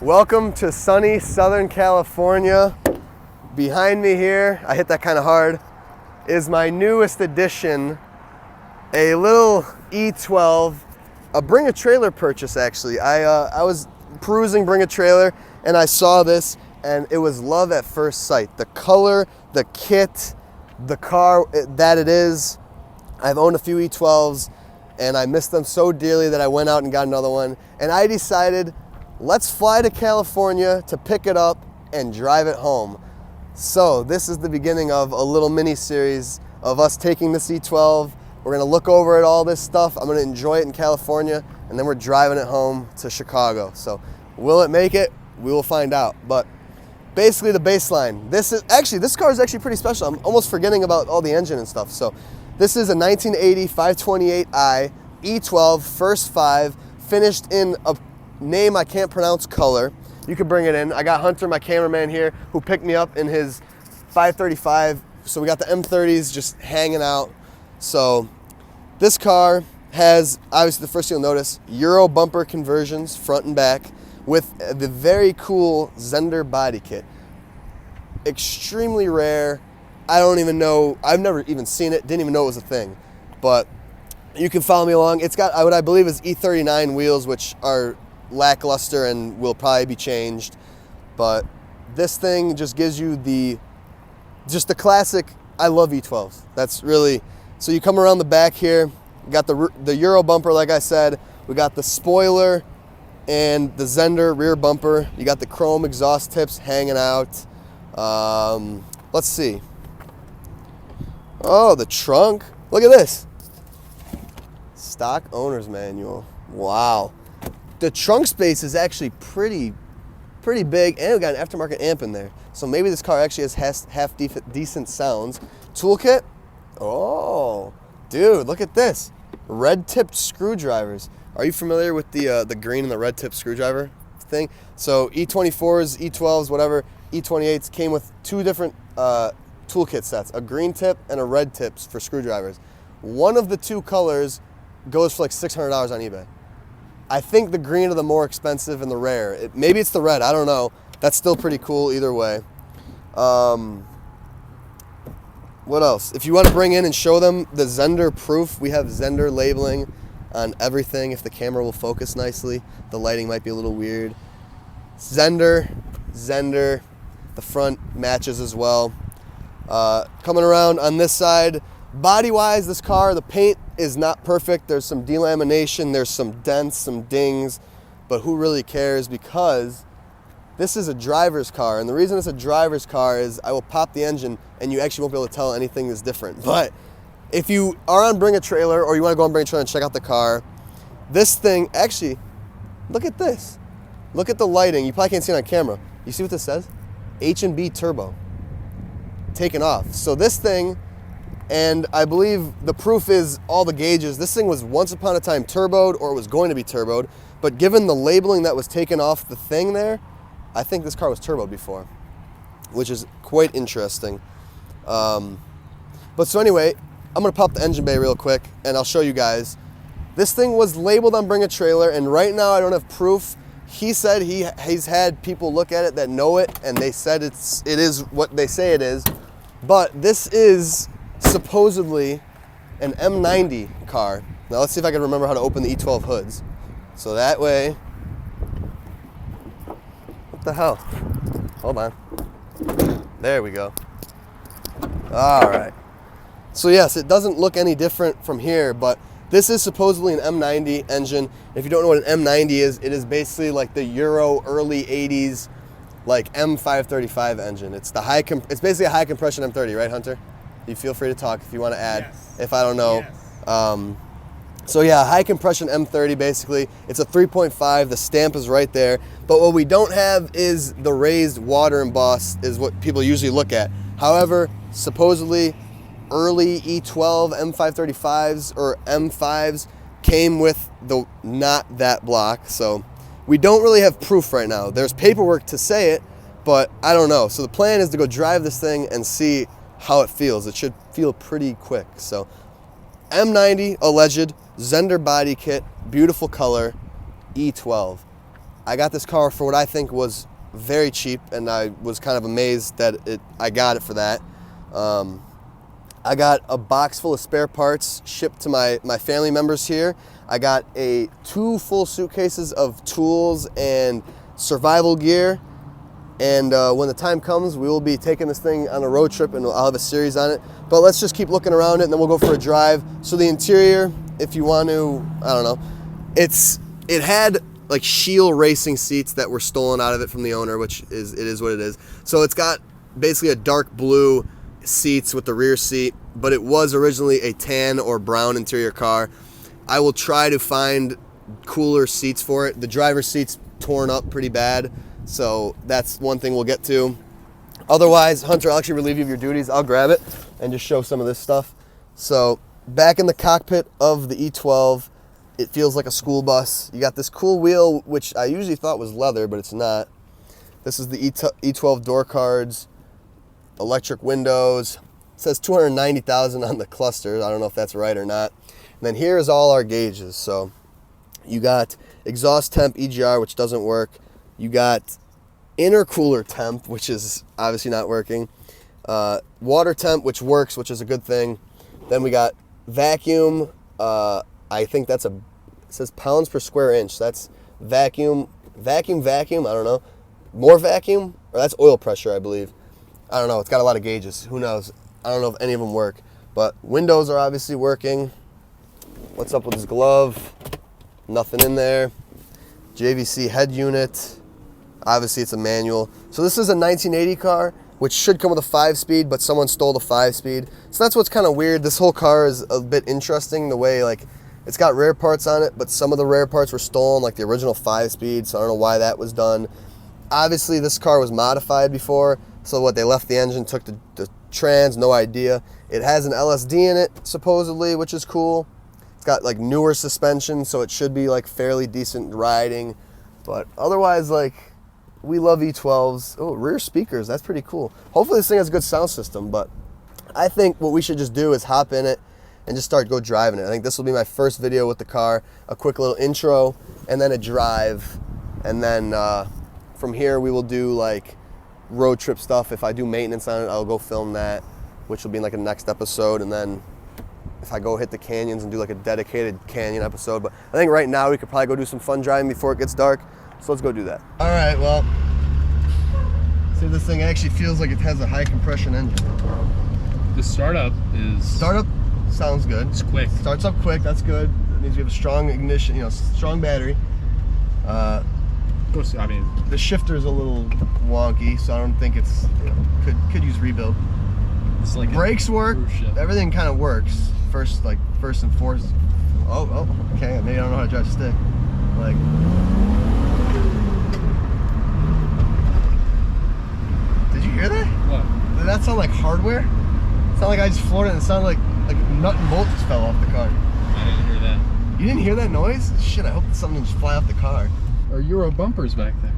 Welcome to sunny Southern California. Behind me here, I hit that kind of hard, is my newest addition, a little E12, a Bring a Trailer purchase actually. I was perusing Bring a Trailer and I saw this and it was love at first sight. The color, the kit, the car that it is. I've owned a few E12s and I missed them so dearly that I went out and got another one. And I decided, let's fly to California to pick it up and drive it home. So this is the beginning of a little mini series of us taking this E12. We're gonna look over at all this stuff. I'm gonna enjoy it in California and then we're driving it home to Chicago. So will it make it? We will find out. But basically the baseline. This car is actually pretty special. I'm almost forgetting about all the engine and stuff. So this is a 1980 528i E12 first 5, finished in a name I can't pronounce color. You can bring it in. I got Hunter, my cameraman here, who picked me up in his 535. So we got the M30s just hanging out. So this car has, obviously the first thing you'll notice, Euro bumper conversions front and back with the very cool Zender body kit. Extremely rare. I don't even know, I've never even seen it, didn't even know it was a thing. But you can follow me along. It's got what I believe is E39 wheels, which are lackluster and will probably be changed. But this thing just gives you the classic, I love E12s. That's really, so you come around the back here, you got the Euro bumper, like I said, we got the spoiler and the Zender rear bumper. You got the chrome exhaust tips hanging out. Let's see. Oh, the trunk. Look at this. Stock owner's manual. Wow. The trunk space is actually pretty big, and we got an aftermarket amp in there. So maybe this car actually has half decent sounds. Toolkit. Oh, dude, look at this. Red-tipped screwdrivers. Are you familiar with the green and the red-tipped screwdriver thing? So E24s, E12s, whatever, E28s came with two different toolkit sets, a green tip and a red tips for screwdrivers. One of the two colors goes for like $600 on eBay. I think the green are the more expensive and the rare. Maybe it's the red, I don't know. That's still pretty cool either way. What else? If you want to bring in and show them the Zender proof, we have Zender labeling on everything if the camera will focus nicely. The lighting might be a little weird. Zender, the front matches as well. Coming around on this side, body-wise, this car, the paint is not perfect. There's some delamination, there's some dents, some dings, but who really cares, because this is a driver's car, and the reason it's a driver's car is I will pop the engine and you actually won't be able to tell anything is different. But if you are on Bring a Trailer or you want to go on Bring a Trailer and check out the car, this thing, actually, look at this. Look at the lighting. You probably can't see it on camera. You see what this says? H&B Turbo. Taken off. So this thing, and I believe the proof is all the gauges, this thing was once upon a time turboed, or it was going to be turboed, but given the labeling that was taken off the thing there, I think this car was turboed before, which is quite interesting. But so anyway, I'm gonna pop the engine bay real quick and I'll show you guys. This thing was labeled on Bring a Trailer, and right now I don't have proof. He said he's had people look at it that know it, and they said it is what they say it is. But this is supposedly an M90 car. Now let's see if I can remember how to open the E12 hoods. So that way, what the hell? Hold on. There we go. All right. So yes, it doesn't look any different from here, but this is supposedly an M90 engine. If you don't know what an M90 is, it is basically like the Euro early 80s like M535 engine. It's basically a high compression M30, right, Hunter? You feel free to talk if you want to add. Yes. If I don't know. Yes. So yeah, high compression M30 basically. It's a 3.5. The stamp is right there. But what we don't have is the raised water emboss, is what people usually look at. However, supposedly early E12 M535s or M5s came with the not that block. So we don't really have proof right now. There's paperwork to say it, but I don't know. So the plan is to go drive this thing and see how it feels. It should feel pretty quick. So M90 alleged, Zender body kit, beautiful color, E12. I got this car for what I think was very cheap, and I was kind of amazed that I got it for that. I got a box full of spare parts shipped to my family members here. I got 2 full suitcases of tools and survival gear. And when the time comes, we will be taking this thing on a road trip, and I'll have a series on it. But let's just keep looking around it, and then we'll go for a drive. So the interior, if you want to, I don't know, it had like Shield racing seats that were stolen out of it from the owner, which is what it is. So it's got basically a dark blue seats with the rear seat, but it was originally a tan or brown interior car. I will try to find cooler seats for it. The driver's seat's torn up pretty bad, so that's one thing we'll get to. Otherwise, Hunter, I'll actually relieve you of your duties. I'll grab it and just show some of this stuff. So back in the cockpit of the E12, it feels like a school bus. You got this cool wheel, which I usually thought was leather, but it's not. This is the E12 door cards. Electric windows. It says 290,000 on the cluster. I don't know if that's right or not. And then here's all our gauges. So you got exhaust temp EGR, which doesn't work. You got intercooler temp, which is obviously not working. Water temp, which works, which is a good thing. Then we got vacuum. I think it says pounds per square inch. That's vacuum. I don't know. More vacuum, or that's oil pressure, I believe. I don't know. It's got a lot of gauges. Who knows? I don't know if any of them work. But windows are obviously working. What's up with his glove? Nothing in there. JVC head unit. Obviously, it's a manual. So this is a 1980 car, which should come with a 5-speed, but someone stole the 5-speed. So that's what's kind of weird. This whole car is a bit interesting, the way, like, it's got rare parts on it, but some of the rare parts were stolen, like the original 5-speed, so I don't know why that was done. Obviously, this car was modified before, so what, they left the engine, took the trans, no idea. It has an LSD in it, supposedly, which is cool. It's got, like, newer suspension, so it should be, like, fairly decent riding. But otherwise, like, we love E12s. Oh, rear speakers, that's pretty cool. Hopefully this thing has a good sound system, but I think what we should just do is hop in it and just go driving it. I think this will be my first video with the car, a quick little intro, and then a drive. And then from here we will do like road trip stuff. If I do maintenance on it, I'll go film that, which will be in like a next episode. And then if I go hit the canyons and do like a dedicated canyon episode. But I think right now we could probably go do some fun driving before it gets dark. So let's go do that. All right, well, see if this thing actually feels like it has a high compression engine. The startup sounds good. It's quick. Starts up quick, that's good. That means you have a strong ignition, strong battery. Of course, I mean, the shifter's a little wonky, so I don't think it's, could use rebuild. It's like brakes work, everything kind of works. First and foremost. Oh, okay, maybe I don't know how to drive stick. Like, did you hear that? What? Did that sound like hardware? It sounded like I just floored it and it sounded like nut and bolt just fell off the car. I didn't hear that. You didn't hear that noise? Shit, I hope something just fly off the car. Or Euro bumpers back there.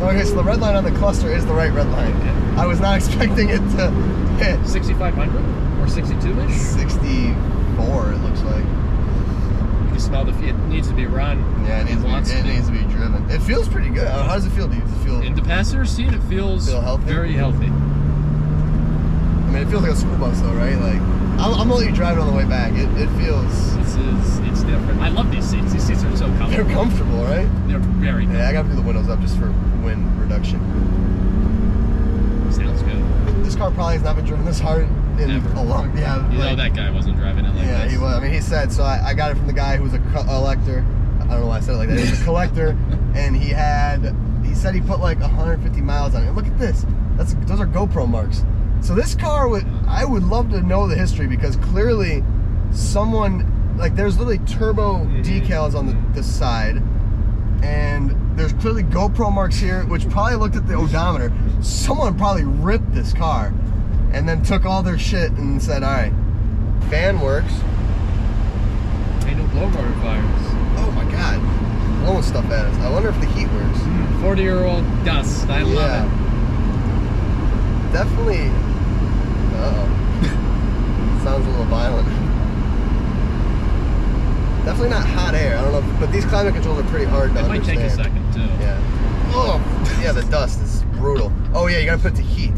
Okay, so the red line on the cluster is the right red line. Okay. I was not expecting it to hit. 6,500 or 62-ish? 64, it looks like. You can smell it needs to be run. Yeah, it needs to be driven. It feels pretty good. How does it feel to you? Does it feel in the passenger seat? It feels healthy? Very healthy. I mean, it feels like a school bus, though, right? Like, I'm gonna let you drive it on the way back. It feels. It's different. I love these seats. These seats are so comfortable. They're comfortable, right? They're very comfortable. Yeah, I gotta do the windows up just for wind reduction. Sounds good. This car probably has not been driven this hard in a long time. Yeah, you know that guy wasn't driving it like this. Yeah, he was. I mean, he said, so I got it from the guy who was a collector. I don't know why I said it like that. He was a collector, and he said he put like 150 miles on it. And look at this. Those are GoPro marks. So this car I would love to know the history, because clearly someone, like, there's literally turbo decals on the side, and there's clearly GoPro marks here, which probably looked at the odometer. Someone probably ripped this car and then took all their shit and said, all right, fan works. Ain't no blow motor fires. Oh my God, blowing stuff at us. I wonder if the heat works. 40-year-old dust, I love it. Definitely Uh-oh. Sounds a little violent. Definitely not hot air. I don't know, but these climate controls are pretty hard to understand. It might take a second too. Yeah. Oh, yeah, the dust is brutal. Oh yeah, you gotta put it to heat.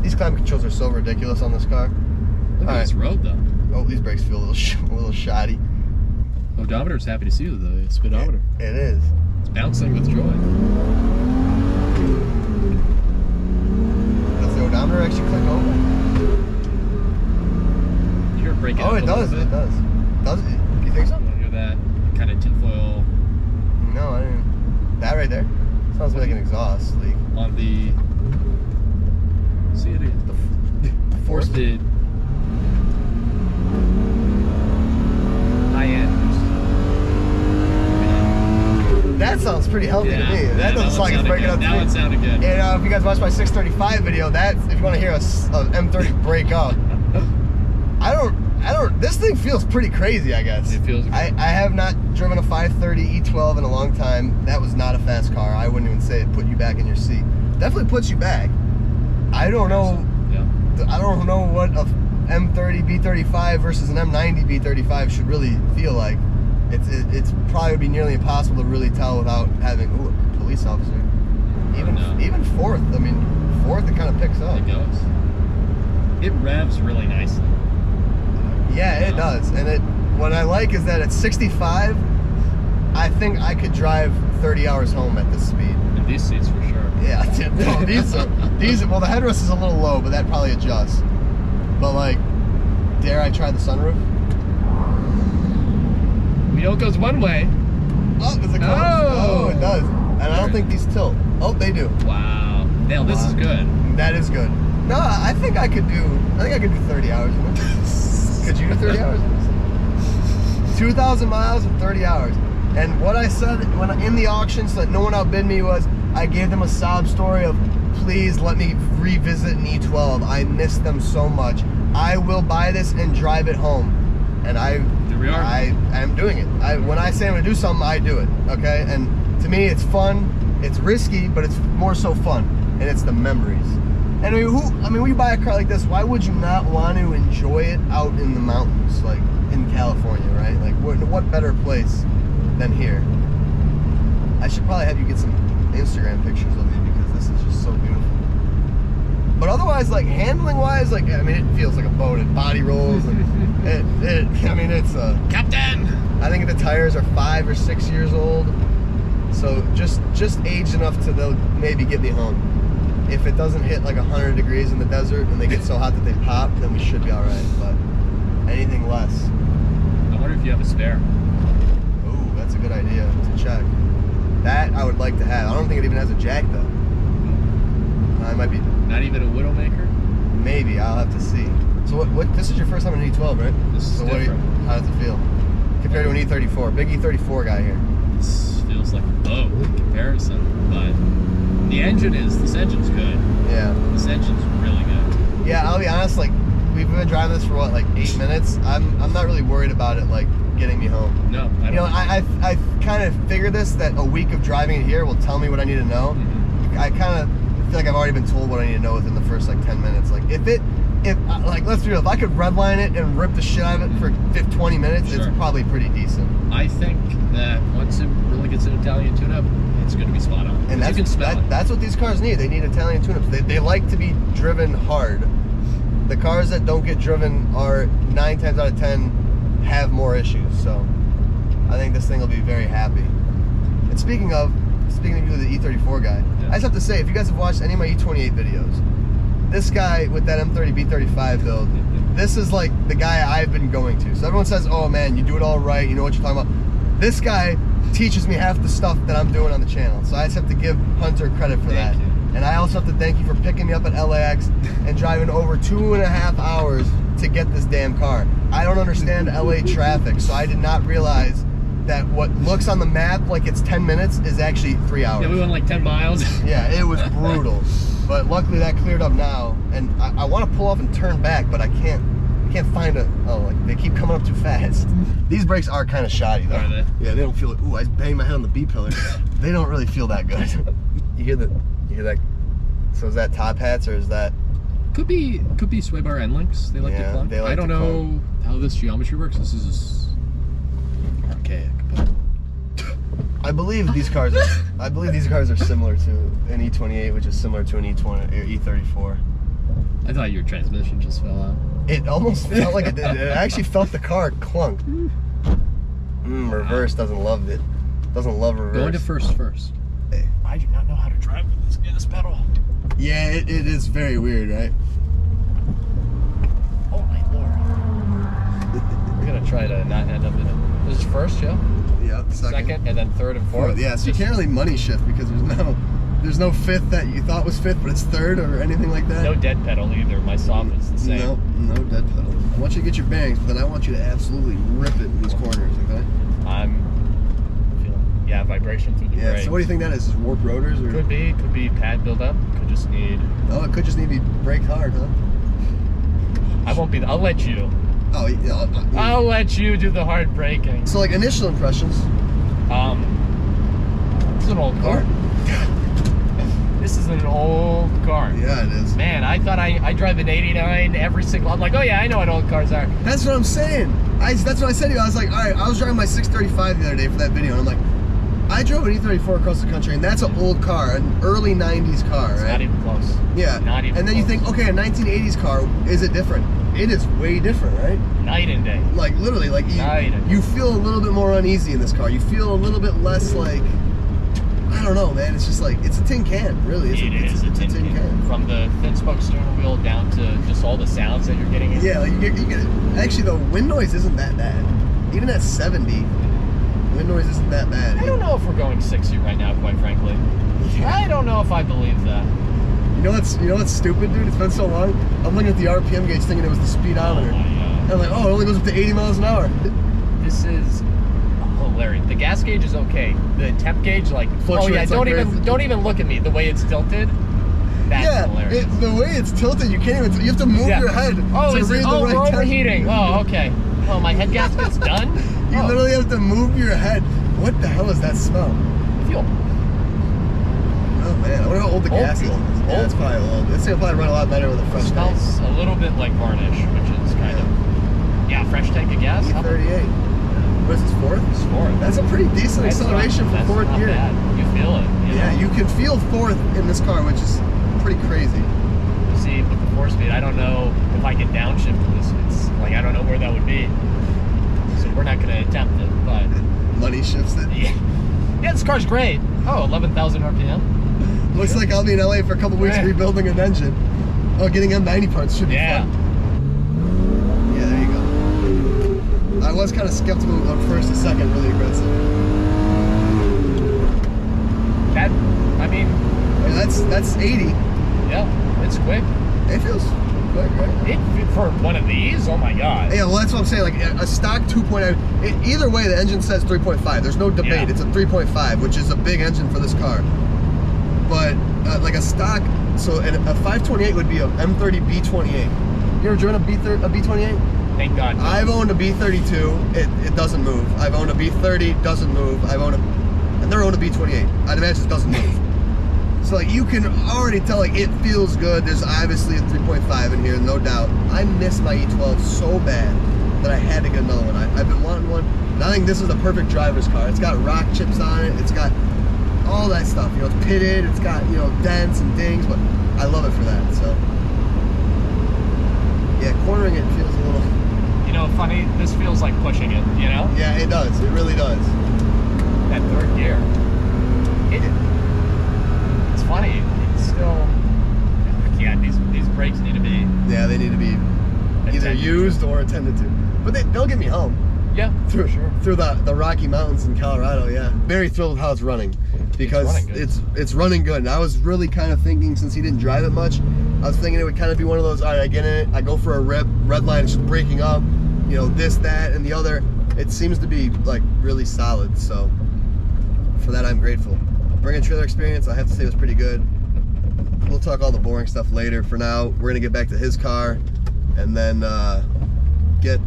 These climate controls are so ridiculous on this car. Look at this road though. Oh, these brakes feel a little shoddy. Odometer's happy to see you though. Speedometer. It is. It's bouncing with joy. Does the odometer actually click over? You hear it breaking up Oh, it a little does. bit? It does. Does it? You think so? You hear that kind of tinfoil No, I didn't. That right there sounds like an exhaust leak. on the. See it again. The forested high end. That sounds pretty healthy to me. That doesn't sound like it's breaking up to me. Now it sounded good. And if you guys watched my 635 video, that if you want to hear a M30 break up, I don't. This thing feels pretty crazy, I guess. It feels good. I have not driven a 530 E12 in a long time. That was not a fast car. I wouldn't even say it put you back in your seat. Definitely puts you back. I don't know. Yeah. I don't know what a M30 B35 versus an M90 B35 should really feel like. It's probably would be nearly impossible to really tell without having a police officer. Even fourth. I mean, fourth it kind of picks up. It goes. It revs really nicely. Yeah, it does. And what I like is that at 65, I think I could drive 30 hours home at this speed. In these seats for sure. Yeah, no, these. Well, the headrest is a little low, but that probably adjusts. But like, dare I try the sunroof? Wheel goes one way. Oh, does it close? Oh, it does. And I don't think these tilt. Oh, they do. Wow. Dale, this is good. That is good. No, I think I could do 30 hours. You know? Could you do 30 hours? 2,000 miles in 30 hours. And what I said when in the auction, so that no one outbid me, was I gave them a sob story of, please let me revisit an E12. I miss them so much. I will buy this and drive it home. And Here we are. I am doing it. When I say I'm gonna do something, I do it. Okay. And to me, it's fun. It's risky, but it's more so fun. And it's the memories. And when you buy a car like this, why would you not want to enjoy it out in the mountains, like in California, right? Like, what better place than here? I should probably have you get some Instagram pictures of me because this is just so beautiful. But otherwise, like handling-wise, like I mean, it feels like a boat. It body rolls, and I mean, it's Captain. I think the tires are 5 or 6 years old, so just aged enough to they'll maybe get me home. If it doesn't hit like 100 degrees in the desert and they get so hot that they pop, then we should be all right. But anything less. I wonder if you have a spare. Ooh, that's a good idea to check. That I would like to have. I don't think it even has a jack though. I might be. Not even a Widowmaker? Maybe, I'll have to see. So what this is your first time in an E12, right? This is so different. How does it feel? Compared to an E34. Big E34 guy here. This feels like a boat in comparison, but this engine's good. Yeah. This engine's really good. Yeah, I'll be honest, like, we've been driving this for what, like 8 minutes? I'm not really worried about it, like, getting me home. No, I don't. You know, I kind of figured this, that a week of driving it here will tell me what I need to know. Mm-hmm. I kind of feel like I've already been told what I need to know within the first, like, 10 minutes. Like, like, let's be real, if I could redline it and rip the shit out of it for 20 minutes, Sure. It's probably pretty decent. I think that once it really gets an Italian tune-up, it's going to be spot on. And you can smell it. That's what these cars need. They need Italian tune-ups. They like to be driven hard. The cars that don't get driven are 9 times out of 10 have more issues. So I think this thing will be very happy. And speaking of you, the E34 guy, Yeah. I just have to say, if you guys have watched any of my E28 videos, this guy with that M30 B35 build, this is like the guy I've been going to. So everyone says, oh man, you do it all right, you know what you're talking about. This guy teaches me half the stuff that I'm doing on the channel. So I just have to give Hunter credit for that. Thank you. And I also have to thank you for picking me up at LAX and driving over 2.5 hours to get this damn car. I don't understand LA traffic, so I did not realize that what looks on the map like it's 10 minutes is actually 3 hours. Yeah, we went like 10 miles. Yeah, it was brutal. But luckily that cleared up now. And I want to pull off and turn back, but I can't find like they keep coming up too fast. These brakes are kind of shoddy though. Are they? Yeah, they don't feel like, ooh, I banged my head on the B pillar. They don't really feel that good. You hear that? So is that top hats or is that Could be sway bar end links. They like to Yeah, clunk. they like I don't to know how this geometry works. This is archaic. But I believe these cars are similar to an E28, which is similar to an E20 or E34. I thought your transmission just fell out. It almost felt like it did. It actually felt the car clunk. Reverse doesn't love it. Doesn't love reverse. Going to first. Hey. I do not know how to drive with this gas pedal. Yeah, it is very weird, right? Oh my lord. We're gonna try to not end up in it. This is first, yeah? Yeah, Second, and then third and fourth. Yeah, so you can't really money shift because there's no fifth that you thought was fifth, but it's third or anything like that. No dead pedal either. My soft is the same. No dead pedal. I want you to get your bearings, but then I want you to absolutely rip it in these corners, okay? I'm feeling, vibration through the brakes. So what do you think that is? Is warped rotors? Or? Could be pad buildup. Could just need. Oh, it could just need to be brake hard, huh? I won't be. I'll let you. Oh, yeah. I'll let you do the hard braking. So, like, initial impressions. This is an old car. This is an old car. Yeah, it is. Man, I thought I drive an 89 every single. I'm like, oh yeah, I know what old cars are. That's what I'm saying. That's what I said to you. I was like, all right, I was driving my 635 the other day for that video, and I'm like, I drove an E34 across the country, and that's an old car, an early 90s car, It's right? not even close. Yeah. Not even And then close. you think, okay, a 1980s car, is it different? It is way different, right? Night and day. Like, literally, like, you feel a little bit more uneasy in this car. You feel a little bit less, like, I don't know, man. It's just like, it's a tin can, really. It's a tin can. From the thin spoke steering wheel down to just all the sounds that you're getting in. Yeah, like, you get it. Actually, the wind noise isn't that bad. Even at 70, wind noise isn't that bad. I don't know if we're going 60 right now, quite frankly. I don't know if I believe that. You know what's stupid, dude? It's been so long. I'm looking at the RPM gauge thinking it was the speedometer. Oh my God. And I'm like, oh, it only goes up to 80 miles an hour. This is hilarious. The gas gauge is okay. The temp gauge, like, Fluctuates like crazy. don't even look at me. The way it's tilted, that's hilarious. The way it's tilted, you can't even. You have to move your head. Oh, to read the right we're temp. overheating. Oh, okay. Oh, my head gasket's done. You literally have to move your head. What the hell is that smell? Fuel. Oh man, I wonder how old the gas fuel. is. Yeah, it's probably old. It's gonna probably run a lot better with a fresh tank. Smells a little bit like varnish, which is kind of fresh tank of gas. E38. What is this, fourth? It's fourth. That's a pretty decent acceleration for fourth not gear. Bad. You feel it. Yeah, you can feel fourth in this car, which is pretty crazy. You see, with the 4-speed, I don't know if I can downshift this. It's like, I don't know where that would be. So we're not going to attempt it, but... Money shifts it. Yeah, this car's great. Oh, 11,000 RPM. Looks like I'll be in LA for a couple weeks rebuilding an engine. Oh, getting M90 parts should be fun. Yeah, there you go. I was kind of skeptical on first and second, really aggressive. That's 80. Yeah, it's quick. It feels quick, right? For one of these, oh my God. Yeah, well, that's what I'm saying. Like a stock 2.0. Either way, the engine says 3.5. There's no debate. Yeah. It's a 3.5, which is a big engine for this car. But like a stock, so a 528 would be a M30B28. You ever driven a B28? Thank God. No. I've owned a B32. It doesn't move. I've owned a B30. Doesn't move. I've never owned a B28. I'd imagine it doesn't move. So like you can already tell like it feels good. There's obviously a 3.5 in here, no doubt. I miss my E12 so bad that I had to get another one. I've been wanting one. And I think this is the perfect driver's car. It's got rock chips on it. It's got all that stuff. You know, it's pitted. It's got, you know, dents and dings, but I love it for that. So yeah, cornering it feels a little. You know, funny. This feels like pushing it. You know? Yeah, it does. It really does. That third gear. It's funny. It's still. Yeah, these brakes need to be. Yeah, they need to be either used or attended to. But they'll get me home. Yeah, through sure. the Rocky Mountains in Colorado. Yeah, very thrilled with how it's running because it's running good. And I was really kind of thinking, since he didn't drive it much, I was thinking it would kind of be one of those. All right, I get in it, I go for a red line, it's just breaking up. You know, this, that, and the other. It seems to be like really solid. So for that, I'm grateful. Bringing trailer experience, I have to say, was pretty good. We'll talk all the boring stuff later. For now, we're gonna get back to his car, and then get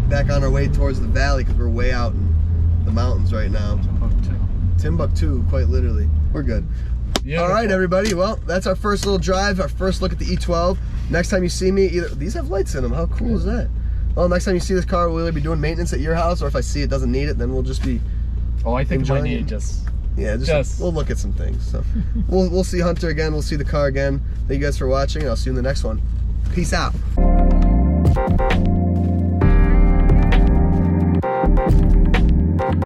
back on our way towards the valley because we're way out in the mountains right now. Timbuktu, quite literally. We're good. Beautiful. All right, everybody. Well, that's our first little drive, our first look at the E12. Next time you see me, these have lights in them. How cool is that? Well, next time you see this car, we'll either be doing maintenance at your house, or if I see it doesn't need it, then we'll just be Oh, I think it might enjoying need it. just We'll look at some things. So we'll see Hunter again. We'll see the car again. Thank you guys for watching, and I'll see you in the next one. Peace out.